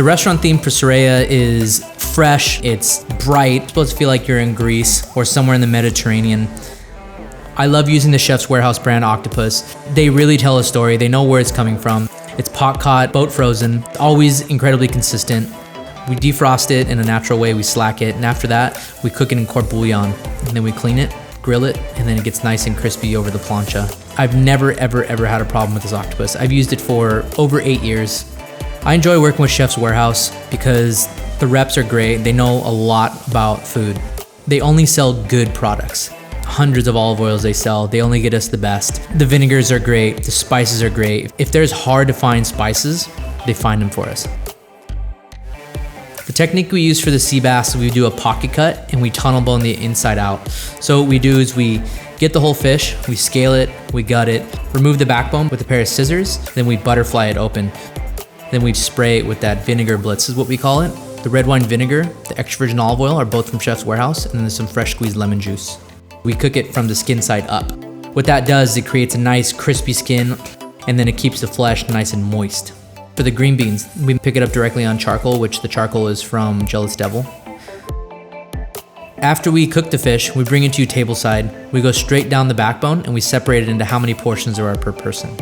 The restaurant theme for Serea is fresh, it's bright, it's supposed to feel like you're in Greece or somewhere in the Mediterranean. I love using the Chef's Warehouse brand Octopus. They really tell a story, they know where it's coming from. It's pot caught, boat frozen, always incredibly consistent. We defrost it in a natural way, we slack it, and after that, we cook it in court bouillon. And then we clean it, grill it, and then it gets nice and crispy over the plancha. I've never, ever had a problem with this octopus. I've used it for over 8 years. I enjoy working with Chef's Warehouse because the reps are great. They know a lot about food. They only sell good products. Hundreds of olive oils they sell. They only get us the best. The vinegars are great. The spices are great. If there's hard to find spices, they find them for us. The technique we use for the sea bass, we do a pocket cut and we tunnel bone the inside out. So what we do is we get the whole fish, we scale it, we gut it, remove the backbone with a pair of scissors, then we butterfly it open. Then we spray it with that vinegar blitz is what we call it. The red wine vinegar, the extra virgin olive oil are both from Chef's Warehouse, and then there's some fresh squeezed lemon juice. We cook it from the skin side up. What that does, it creates a nice crispy skin, and then it keeps the flesh nice and moist. For the green beans, we pick it up directly on charcoal, which the charcoal is from Jealous Devil. After we cook the fish, we bring it to you tableside. We go straight down the backbone and we separate it into how many portions there are per person.